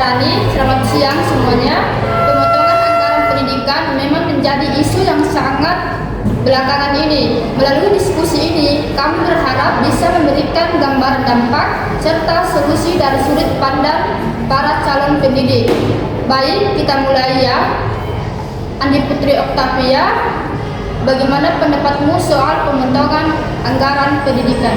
Saharani, selamat siang semuanya. Pemotongan anggaran pendidikan memang menjadi isu yang sangat belakangan ini. Melalui diskusi ini, kami berharap bisa memberikan gambaran dampak serta solusi dari sudut pandang para calon pendidik. Baik, kita mulai ya. Andi Putri Oktavia, bagaimana pendapatmu soal pemotongan anggaran pendidikan?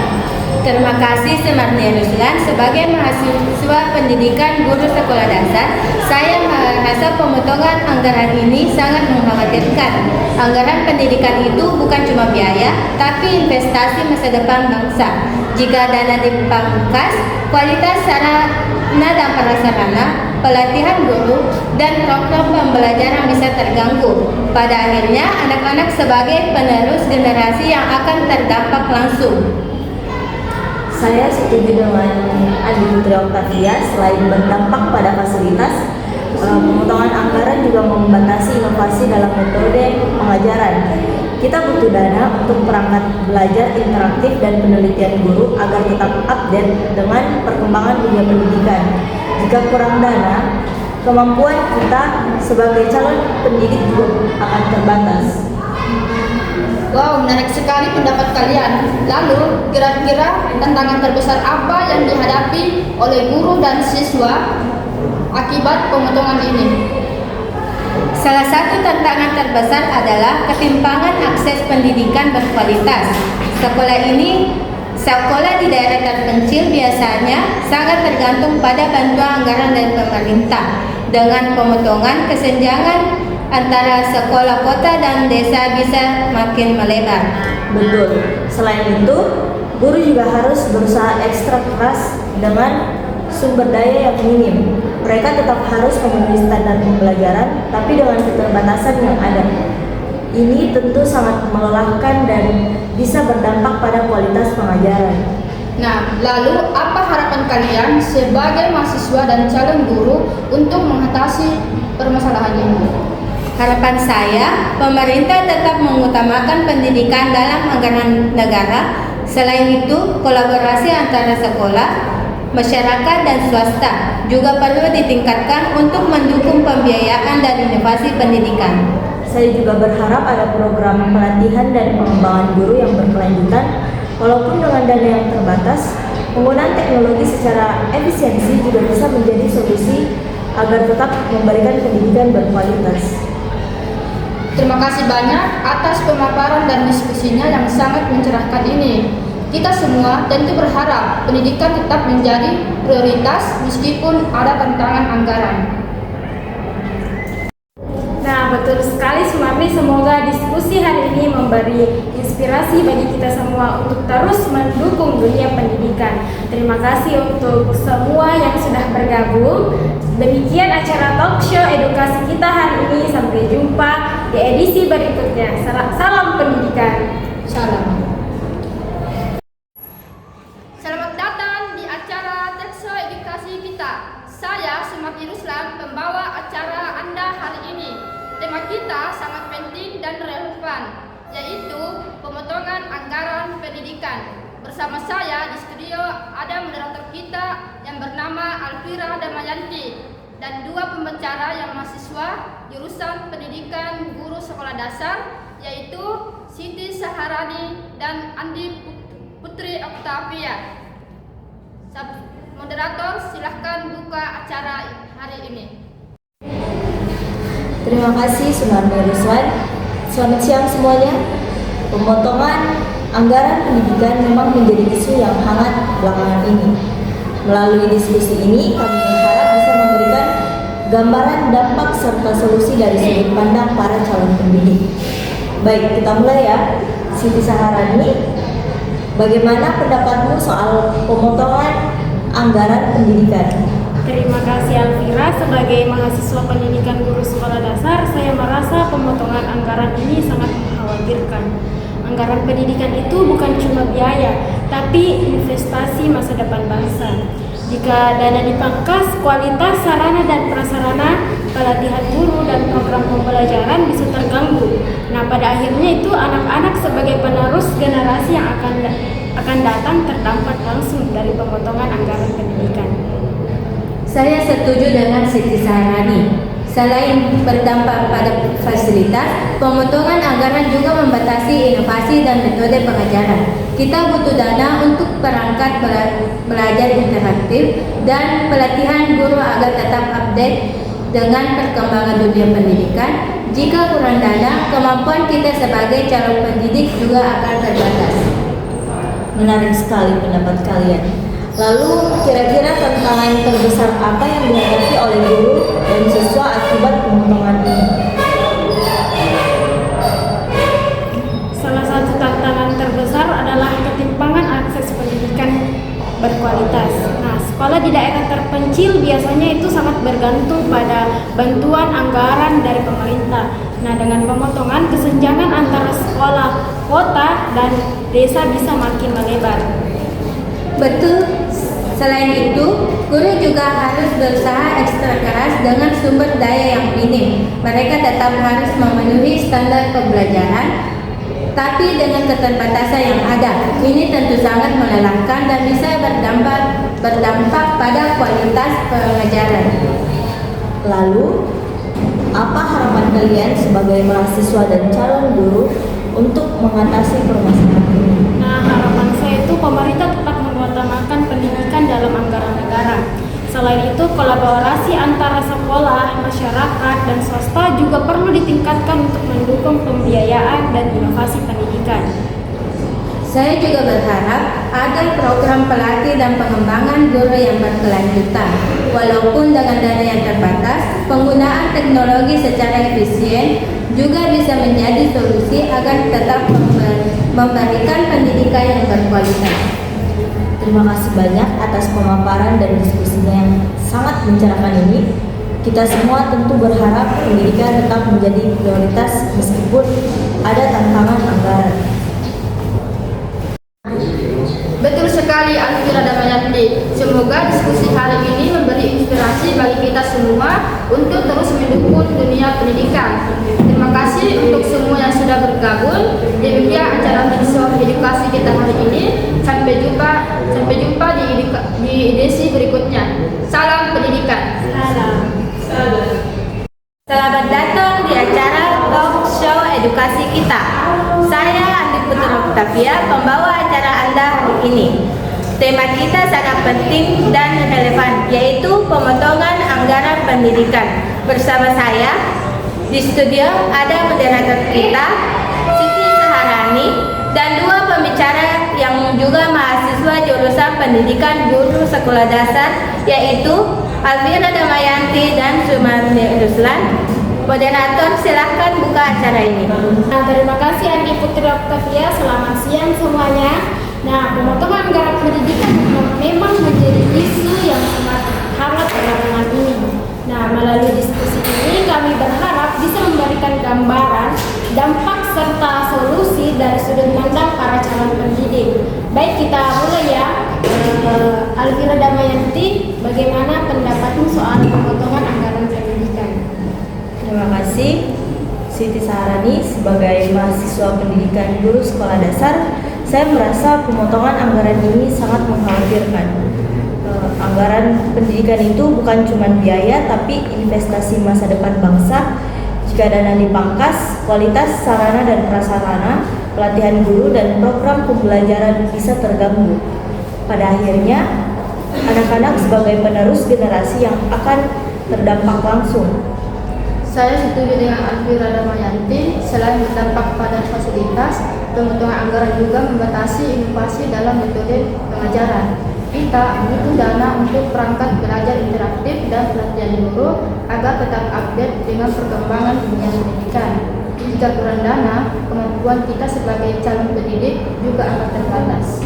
Terima kasih Semarni Ruslan. Sebagai mahasiswa pendidikan guru sekolah dasar, saya merasa pemotongan anggaran ini sangat mengkhawatirkan. Anggaran pendidikan itu bukan cuma biaya, tapi investasi masa depan bangsa. Jika dana dipangkas, kualitas sarana dan prasarana, pelatihan guru, dan program pembelajaran bisa terganggu. Pada akhirnya, anak-anak sebagai penerus generasi yang akan terdampak langsung. Saya setuju dengan Andi Putri Oktavia. Selain berdampak pada fasilitas, pemotongan anggaran juga membatasi inovasi dalam metode pengajaran. Kita butuh dana untuk perangkat belajar interaktif dan penelitian guru agar tetap update dengan perkembangan dunia pendidikan. Jika kurang dana, kemampuan kita sebagai calon pendidik juga akan terbatas. Wow, menarik sekali pendapat kalian. Lalu, kira-kira tantangan terbesar apa yang dihadapi oleh guru dan siswa akibat pemotongan ini? Salah satu tantangan terbesar adalah ketimpangan akses pendidikan berkualitas. Sekolah di daerah terpencil biasanya sangat tergantung pada bantuan anggaran dari pemerintah. Dengan pemotongan, kesenjangan antara sekolah kota dan desa bisa makin melebar. Betul. Selain itu, guru juga harus berusaha ekstra keras dengan sumber daya yang minim. Mereka tetap harus memenuhi standar pembelajaran, tapi dengan keterbatasan yang ada. Ini tentu sangat melelahkan dan bisa berdampak pada kualitas pengajaran. Nah, lalu apa harapan kalian sebagai mahasiswa dan calon guru untuk mengatasi permasalahan ini? Harapan saya, pemerintah tetap mengutamakan pendidikan dalam anggaran negara. Selain itu, kolaborasi antara sekolah, masyarakat, dan swasta juga perlu ditingkatkan untuk mendukung pembiayaan dan inovasi pendidikan. Saya juga berharap ada program pelatihan dan pengembangan guru yang berkelanjutan. Walaupun dengan dana yang terbatas, penggunaan teknologi secara efisiensi juga bisa menjadi solusi agar tetap memberikan pendidikan berkualitas. Terima kasih banyak atas pemaparan dan diskusinya yang sangat mencerahkan ini. Kita semua tentu berharap pendidikan tetap menjadi prioritas meskipun ada tantangan anggaran. Nah, betul sekali Sumarni. Semoga diskusi hari ini memberi inspirasi bagi kita semua untuk terus mendukung dunia pendidikan. Terima kasih untuk semua yang sudah bergabung. Demikian acara talk show edukasi kita hari ini. Sampai jumpa di edisi berikutnya. Salam pendidikan. Salam. Selamat datang di acara talk show edukasi kita. Saya Sumarni Ruslan, pembawa acara Anda hari ini. Tema kita sangat penting dan relevan, yaitu pemotongan anggaran pendidikan. Bersama saya di studio ada moderator kita yang bernama Alvira Damayanti dan dua pembicara yang mahasiswa jurusan pendidikan guru sekolah dasar, yaitu Siti Saharani dan Andi Putri Oktavia. Moderator, silahkan buka acara hari ini. Terima kasih Sumarni Ruslan. Selamat siang semuanya. Pemotongan anggaran pendidikan memang menjadi isu yang hangat belakangan ini. Melalui diskusi ini, kami berharap bisa memberikan gambaran dampak serta solusi dari sudut pandang para calon pendidik. Baik, kita mulai ya. Siti Saharani, bagaimana pendapatmu soal pemotongan anggaran pendidikan? Terima kasih Alvira. Sebagai mahasiswa pendidikan guru sekolah dasar, saya merasa pemotongan anggaran ini sangat mengkhawatirkan. Anggaran pendidikan itu bukan cuma biaya, tapi investasi masa depan bangsa. Jika dana dipangkas, kualitas sarana dan prasarana, pelatihan guru dan program pembelajaran bisa terganggu. Nah, pada akhirnya itu anak-anak sebagai penerus generasi yang akan datang terdampak langsung dari pemotongan anggaran pendidikan. Saya setuju dengan Siti Saharani. Selain berdampak pada fasilitas, pemotongan anggaran juga membatasi inovasi dan metode pengajaran. Kita butuh dana untuk perangkat belajar interaktif dan pelatihan guru agar tetap update dengan perkembangan dunia pendidikan. Jika kurang dana, kemampuan kita sebagai calon pendidik juga akan terbatas. Menarik sekali pendapat kalian. Lalu, kira-kira tantangan terbesar apa yang dihadapi oleh guru dan siswa akibat pemotongan ini? Salah satu tantangan terbesar adalah ketimpangan akses pendidikan berkualitas. Nah, sekolah di daerah terpencil biasanya itu sangat bergantung pada bantuan anggaran dari pemerintah. Nah, dengan pemotongan, kesenjangan antara sekolah kota dan desa bisa makin melebar. Betul. Selain itu, guru juga harus berusaha ekstra keras dengan sumber daya yang minim. Mereka tetap harus memenuhi standar pembelajaran, tapi dengan keterbatasan yang ada. Ini tentu sangat melelahkan dan bisa berdampak pada kualitas pengajaran. Lalu, apa harapan kalian sebagai mahasiswa dan calon guru untuk mengatasi permasalahan ini? Nah, harapan saya itu pemerintah tetap mengutamakan pendidikan dalam anggaran negara. Selain itu, kolaborasi antara sekolah, masyarakat, dan swasta juga perlu ditingkatkan untuk mendukung pembiayaan dan inovasi pendidikan. Saya juga berharap ada program pelatih dan pengembangan guru yang berkelanjutan. Walaupun dengan dana yang terbatas, penggunaan teknologi secara efisien juga bisa menjadi solusi agar tetap memberikan pendidikan yang berkualitas. Terima kasih banyak atas pemaparan dan diskusinya yang sangat mencerahkan ini. Kita semua tentu berharap pendidikan tetap menjadi prioritas meskipun ada tantangan anggaran. Betul sekali Alfira Damayanti. Semoga diskusi hari ini memberi inspirasi bagi kita semua untuk terus mendukung dunia pendidikan. Terima kasih untuk semua yang sudah bergabung. Demikian acara Mixo Edukasi kita hari ini. Sampai jumpa di edisi berikutnya. Salam pendidikan. Selamat datang di acara talk show edukasi kita. Saya Andi Putri Octavia, pembawa acara Anda hari ini. Tema kita sangat penting dan relevan, yaitu pemotongan anggaran pendidikan. Bersama saya di studio ada moderator kita, Siti Saharani, dan dua pembicara yang juga mahasiswa jurusan pendidikan guru sekolah dasar, yaitu Alfira Damayanti dan Sumarni Ruslan. Moderator, silahkan buka acara ini. Nah, terima kasih Andi Putri Octavia. Selamat siang semuanya. Nah, pemotongan anggaran pendidikan memang menjadi isu yang sangat hangat belakangan ini. Nah, melalui diskusi ini kami berharap bisa memberikan gambaran dampak serta solusi dari sudut pandang para calon pendidik. Baik, kita mulai ya. Alfira Damayanti, bagaimana pendapatmu soal pemotongan anggaran pendidikan? Terima kasih Siti Saharani. Sebagai mahasiswa pendidikan guru sekolah dasar, saya merasa pemotongan anggaran ini sangat mengkhawatirkan. Anggaran pendidikan itu bukan cuma biaya, tapi investasi masa depan bangsa. Jika dana dipangkas, kualitas sarana dan prasarana, pelatihan guru dan program pembelajaran bisa terganggu. Pada akhirnya, anak-anak sebagai penerus generasi yang akan terdampak langsung. Saya setuju dengan Alfira Damayanti. Selain berdampak pada fasilitas, pemotongan anggaran juga membatasi inovasi dalam metode pengajaran. Kita butuh dana untuk perangkat belajar interaktif dan pelatihan guru agar tetap update dengan perkembangan dunia pendidikan. Jika kurang dana, kemampuan kita sebagai calon pendidik juga akan terbatas.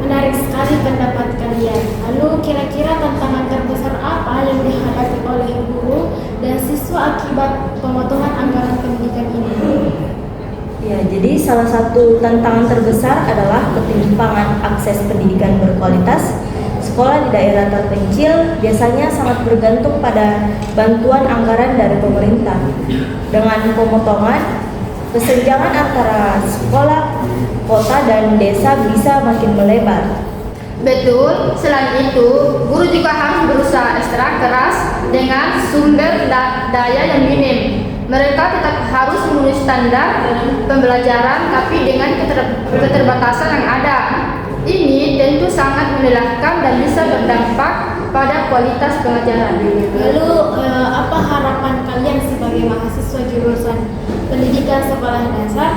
Menarik sekali pendapat kalian. Lalu kira-kira tantangan terbesar apa yang dihadapi oleh guru dan siswa akibat pemotongan anggaran pendidikan ini? Ya, jadi salah satu tantangan terbesar adalah ketimpangan akses pendidikan berkualitas. Sekolah di daerah terpencil biasanya sangat bergantung pada bantuan anggaran dari pemerintah. Dengan pemotongan, kesenjangan antara sekolah, kota, dan desa bisa makin melebar. Betul, selain itu, guru juga harus berusaha ekstra keras dengan sumber daya yang minim. Mereka tetap harus memenuhi standar pembelajaran, tapi dengan keterbatasan yang ada. Ini tentu sangat melelahkan dan bisa berdampak pada kualitas pengajaran. Lalu, apa harapan kalian sebagai mahasiswa jurusan pendidikan sekolah dasar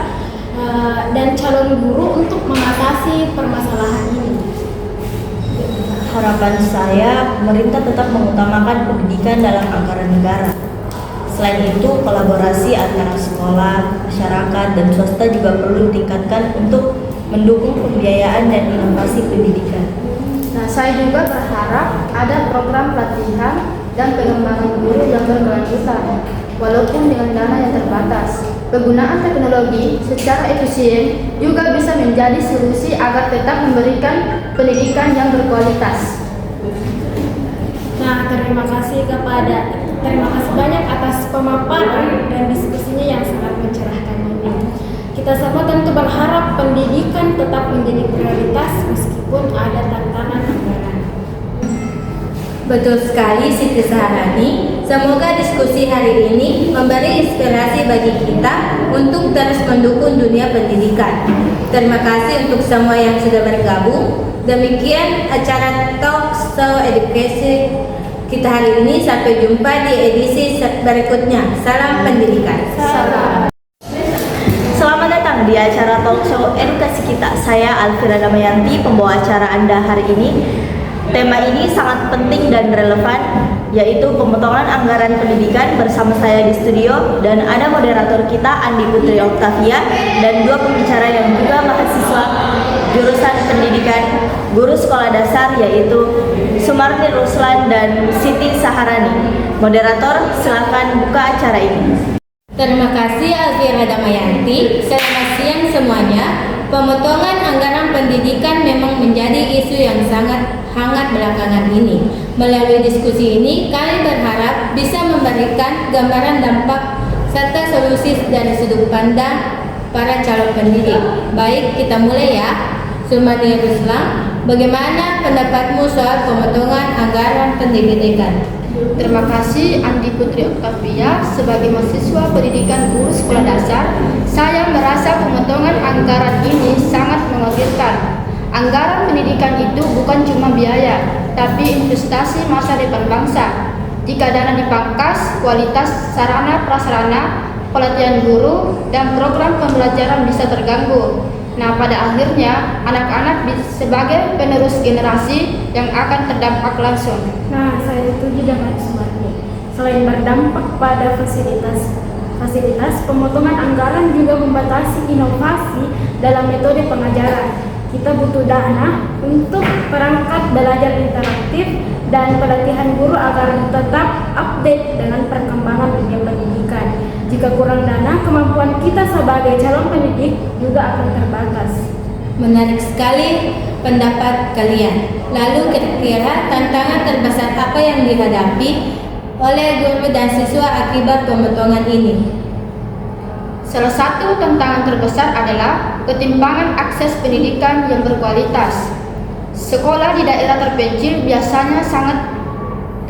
dan calon guru untuk mengatasi permasalahan ini? Harapan saya, pemerintah tetap mengutamakan pendidikan dalam anggaran negara. Selain itu, kolaborasi antara sekolah, masyarakat, dan swasta juga perlu ditingkatkan untuk mendukung pembiayaan dan inovasi pendidikan. Nah, saya juga berharap ada program pelatihan dan pengembangan guru yang berkelanjutan, walaupun dengan dana yang terbatas. Penggunaan teknologi secara efisien juga bisa menjadi solusi agar tetap memberikan pendidikan yang berkualitas. Nah, terima kasih banyak atas pemaparan dan diskusinya yang sangat mencerahkan ini. Kita semua tentu berharap pendidikan tetap menjadi prioritas meskipun ada tantangan anggaran. Betul sekali Siti Saharani. Semoga diskusi hari ini memberi inspirasi bagi kita untuk terus mendukung dunia pendidikan. Terima kasih untuk semua yang sudah bergabung. Demikian acara Talk Show Edukasi kita hari ini. Sampai jumpa di edisi berikutnya. Salam pendidikan. Salam. Selamat datang di acara Talk Show Edukasi Kita. Saya Alfira Damayanti, pembawa acara Anda hari ini. Tema ini sangat penting dan relevan, yaitu pemotongan anggaran pendidikan. Bersama saya di studio dan ada moderator kita Andi Putri Oktavia dan dua pembicara yang juga mahasiswa jurusan pendidikan guru sekolah dasar, yaitu Sumarni Ruslan dan Siti Saharani. Moderator, silakan buka acara ini. Terima kasih Alfira Damayanti. Selamat siang semuanya. Pemotongan anggaran pendidikan memang menjadi isu yang sangat hangat belakangan ini. Melalui diskusi ini, kami berharap bisa memberikan gambaran dampak serta solusi dari sudut pandang para calon pendidik. Baik, kita mulai ya. Sumarni Ruslan, bagaimana pendapatmu soal pemotongan anggaran pendidikan? Terima kasih Andi Putri Oktavia. Sebagai mahasiswa pendidikan guru sekolah dasar, saya merasa pemotongan anggaran ini sangat mengkhawatirkan. Anggaran pendidikan itu bukan cuma biaya, tapi investasi masa depan bangsa. Jika dana dipangkas, kualitas sarana prasarana, pelatihan guru, dan program pembelajaran bisa terganggu. Nah, pada akhirnya anak-anak sebagai penerus generasi yang akan terdampak langsung. Nah, saya setuju dengan Sumarni. Selain berdampak pada fasilitas, pemotongan anggaran juga membatasi inovasi dalam metode pengajaran. Kita butuh dana untuk perangkat belajar interaktif dan pelatihan guru agar tetap update dengan perkembangan dunia pendidikan. Jika kurang dana, kemampuan kita sebagai calon pendidik juga akan terbatas. Menarik sekali pendapat kalian. Lalu kira-kira tantangan terbesar apa yang dihadapi oleh guru dan siswa akibat pemotongan ini? Salah satu tantangan terbesar adalah ketimpangan akses pendidikan yang berkualitas. Sekolah di daerah terpencil biasanya sangat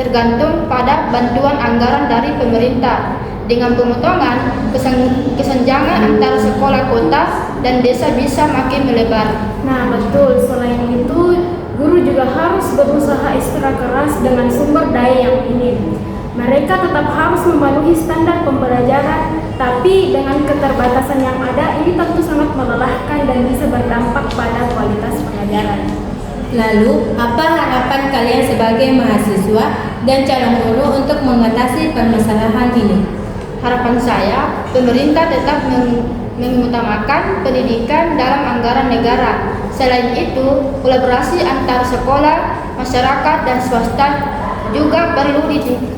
tergantung pada bantuan anggaran dari pemerintah. Dengan pemotongan, kesenjangan antara sekolah kota dan desa bisa makin melebar. Nah, betul. Selain itu, guru juga harus berusaha ekstra keras dengan sumber daya yang minim. Mereka tetap harus memenuhi standar pembelajaran, tapi dengan keterbatasan yang ada, ini tentu sangat melelahkan dan bisa berdampak pada kualitas pengajaran. Lalu, apa harapan kalian sebagai mahasiswa dan calon guru untuk mengatasi permasalahan ini? Harapan saya, pemerintah tetap mengutamakan pendidikan dalam anggaran negara. Selain itu, kolaborasi antar sekolah, masyarakat, dan swasta juga perlu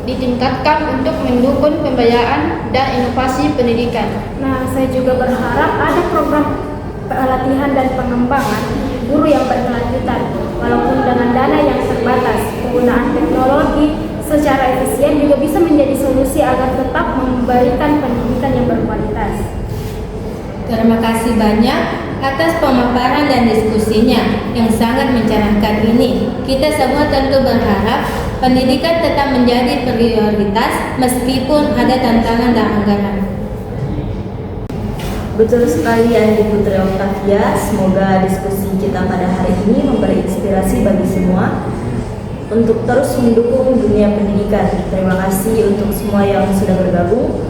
ditingkatkan untuk mendukung pembiayaan dan inovasi pendidikan. Nah, saya juga berharap ada program pelatihan dan pengembangan guru yang berkelanjutan. Walaupun dengan dana yang terbatas, penggunaan teknologi secara efisien juga bisa menjadi solusi agar tetap memberikan pendidikan yang berkualitas. Terima kasih banyak atas pemaparan dan diskusinya yang sangat mencerahkan ini. Kita semua tentu berharap pendidikan tetap menjadi prioritas meskipun ada tantangan dan anggaran. Betul sekali Andi Putri Octavia, semoga diskusi kita pada hari ini memberi inspirasi bagi semua untuk terus mendukung dunia pendidikan. Terima kasih untuk semua yang sudah bergabung.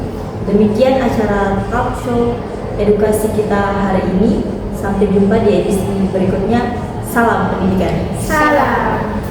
Demikian acara talk show edukasi kita hari ini. Sampai jumpa di edisi berikutnya. Salam pendidikan. Salam.